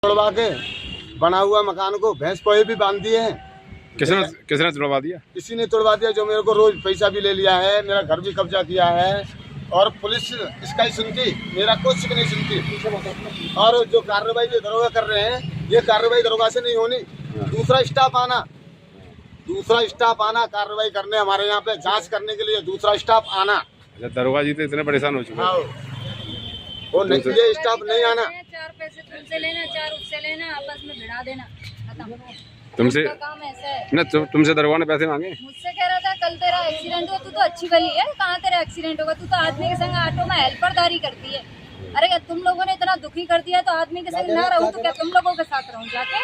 तोड़वा के बना हुआ मकान को भैंस पोहे भी बांध दिए हैं। किसने तोड़वा दिया? किसी ने तोड़वा दिया, जो मेरे को रोज पैसा भी ले लिया है, मेरा घर भी कब्जा किया है और पुलिस इसका ही सुनती, मेरा कुछ भी नहीं सुनती। और जो कार्रवाई जो दरोगा कर रहे हैं, ये कार्रवाई दरोगा से नहीं होनी, दूसरा स्टाफ आना कार्रवाई करने, हमारे यहाँ पे जांच करने के लिए दूसरा स्टाफ आना। अच्छा, दरोगा जी तो इतने परेशान हो चुके हैं। वो नहीं, ये स्टाफ नहीं आना। 4 पैसे तुमसे लेना, 4 उससे लेना, आपस में भिड़ा देना, खत्म। तुमसे काम ऐसा है ना, तुमसे दरोगा ने पैसे मांगे? मुझसे कह रहा था कल तेरा एक्सीडेंट हुआ, तू तो अच्छी भली है, कहाँ तेरा एक्सीडेंट होगा, तू तो आदमी के संग ऑटो में हेल्परदारी करती है। अरे तुम लोगों ने इतना दुखी कर दिया तो आदमी के संग ना रहूं तो क्या तुम लोगों के साथ रहूं जाके?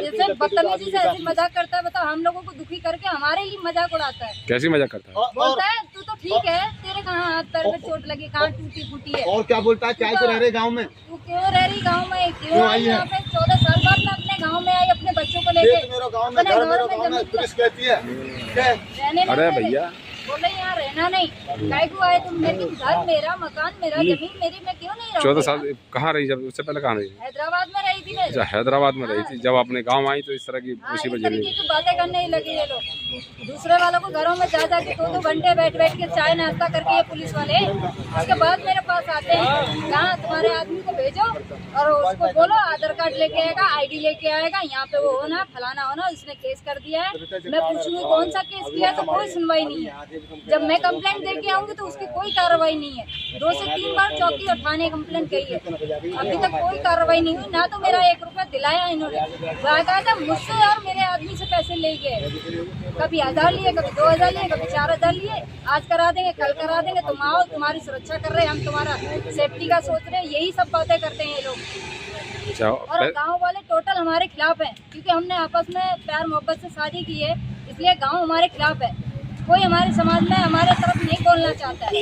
जैसे बदतमीजी से ऐसे मजाक करता है, बताओ, हम लोगों को दुखी करके हमारे लिए मजाक उड़ाता है। कैसी मजाक करता है? बोलता है तू तो ठीक है, तेरे कहाँ हाथ पैर में चोट लगी, कहाँ टूटी फूटी है। और क्या बोलता है, क्या रह रहे गाँव में, तू क्यों रह रही गाँव में, क्यों आई यहाँ पे? 14 साल बाद मैं अपने गाँव में आई, अपने बच्चों को लेके। मेरा गाँव में, घर मेरा गाँव में, पुलिस कहती है रहने अरे भैया, बोले यहाँ रहना नहीं, काय को आए तुम? लेकिन घर मेरा, मकान मेरा, जमीन मेरी, मैं क्यों नहीं रहूं? 14 साल कहाँ रही? जब उससे पहले कहाँ रही? हैदराबाद में रही थी मैं। अच्छा, हैदराबाद में रही थी। जब अपने गांव आई तो इस तरह की मुसीबत इस झेली? तरीके की बातें करने ही लगे ये लोग, दूसरे वालों को घरों में जा के 2-2 घंटे बैठ के चाय नाश्ता करके ये पुलिस वाले उसके बाद मेरे पास आते हैं, कहाँ तुम्हारे आदमी को भेजो और उसको बोलो आधार कार्ड लेके आएगा, ID लेके आएगा, यहाँ पे वो होना फलाना होना, उसने केस कर दिया है। मैं पूछूंगी कौन सा केस किया, तो कोई सुनवाई नहीं है। जब मैं कंप्लेंट देके आऊंगी तो उसकी कोई कार्रवाई नहीं है। 2 से 3 बार चौकी और थाने कंप्लेंट कही है, अभी तक कोई कार्रवाई नहीं हुई। ना तो मेरा 1 रुपया दिलाया इन्होंने, बाकायदा मुझसे और मेरे आदमी से पैसे ले गए, कभी 1000 लिए, कभी 2000 लिए, कभी 4000 लिए। आज करा देंगे, कल करा देंगे, तुम आओ, तुम्हारी सुरक्षा कर रहे हैं, हम तुम्हारा सेफ्टी का सोच रहे हैं, यही सब बातें करते हैं ये लोग। और गाँव वाले टोटल हमारे खिलाफ है, क्योंकि हमने आपस में प्यार मोहब्बत से शादी की है, इसलिए गाँव हमारे खिलाफ है। कोई हमारे समाज में हमारे तरफ नहीं बोलना चाहता है।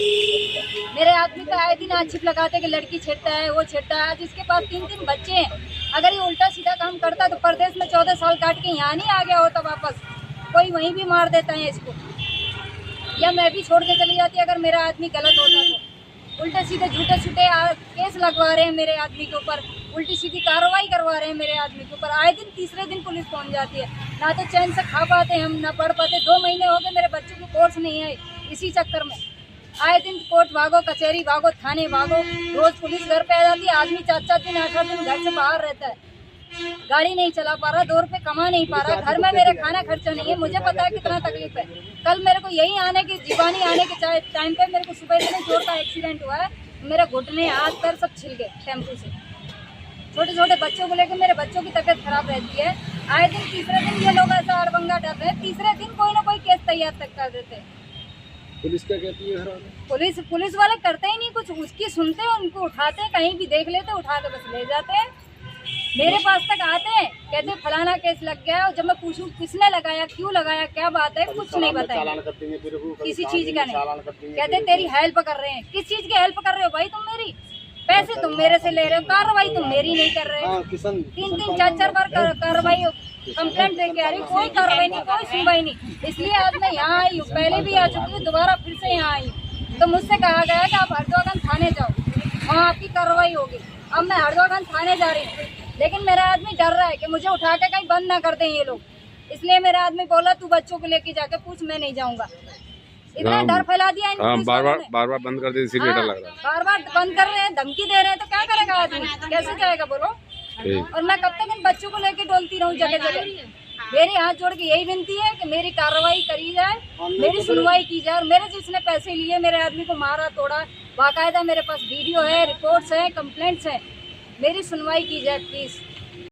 मेरे आदमी का आए दिन आक्षेप लगाते कि लड़की छेड़ता है, वो छेड़ता है। जिसके पास 3-3 बच्चे हैं, अगर ये उल्टा सीधा काम करता तो परदेश में 14 साल काट के यहाँ नहीं आ गया होता वापस, कोई वहीं भी मार देता है इसको, या मैं भी छोड़ के चली जाती अगर मेरा आदमी गलत होता तो। उल्टे सीधे झूठे छूटे केस लगवा रहे हैं मेरे आदमी के ऊपर, उल्टी सीधी कार्रवाई करवा रहे हैं मेरे आदमी के ऊपर। आए दिन तीसरे दिन पुलिस पहुंच जाती है, ना तो चैन से खा पाते हम, ना पढ़ पाते। 2 महीने हो गए मेरे बच्चों की कोर्स नहीं आई, इसी चक्कर में आए दिन कोर्ट भागो, कचहरी भागो, थाने भागो, रोज पुलिस घर पे आ जाती है। आदमी 4-4 दिन 8-8 दिन घर से बाहर रहता है, गाड़ी नहीं चला पा रहा, 2 रुपए कमा नहीं पा रहा, घर में मेरे खाना खर्चा नहीं है। मुझे पता है कितना तकलीफ है। कल मेरे को यही आने की जीवानी आने के टाइम पे मेरे को सुबह इतने जोर का एक्सीडेंट हुआ है, मेरे घुटने हाथ पैर सब छिल गए टेम्पो से। छोटे छोटे बच्चों को लेकर मेरे बच्चों की तबीयत खराब रहती है। आए दिन तीसरे दिन ये लोग ऐसा अड़बंगा डर रहे हैं, तीसरे दिन कोई ना कोई केस तैयार तक कर देते हैं। पुलिस क्या कहती है? पुलिस वाले करते ही नहीं कुछ, उसकी सुनते हैं, उनको उठाते हैं, कहीं भी देख लेते उठा के बस ले जाते हैं। मेरे पास तक आते हैं, कहते फलाना केस लग गया, और जब मैं पूछूं किसने लगाया, क्यों लगाया, क्या बात है, कुछ नहीं बताया, किसी चीज का नहीं। कहते तेरी हेल्प कर रहे हैं। किस चीज की हेल्प कर रहे हो भाई तुम मेरी? पैसे तुम मेरे से ले रहे हो, कार्रवाई तुम मेरी नहीं कर रहे हो। 3-3 4-4 बार कार्रवाई कंप्लेंट दे के आ रही, कोई कार्रवाई नहीं, कोई सुनवाई नहीं। इसलिए आज मैं यहाँ आई हूँ, पहले भी आ चुकी हूँ, दोबारा फिर से यहाँ आई हूँ। तो मुझसे कहा गया कि आप हरदोगंज थाने जाओ, वहाँ आपकी कार्रवाई होगी। अब मैं हरदोगंज थाने जा रही हूँ, लेकिन मेरा आदमी डर रहा है कि मुझे उठा के कहीं बंद ना कर दें ये लोग। इसलिए मेरा आदमी बोला तू बच्चों को लेके जाके पूछ, मैं नहीं जाऊंगा। इतना डर फैला दिया इन बार बंद कर दे, इसीलिए डर लग रहा है। बार बंद कर रहे हैं, धमकी दे रहे हैं, तो क्या करेगा आदमी, कैसे जाएगा बोलो? और मैं कब तक इन बच्चों को लेके डोलती रहूं जगह जगह? मेरी हाथ जोड़ के यही विनती है कि मेरी कार्रवाई करी जाए, मेरी सुनवाई की जाए। और मेरे जिसने पैसे लिए, मेरे आदमी को मारा तोड़ा, बाकायदा मेरे पास वीडियो है, रिपोर्ट्स है, कंप्लेंट्स है, मेरी सुनवाई की जाए प्लीज।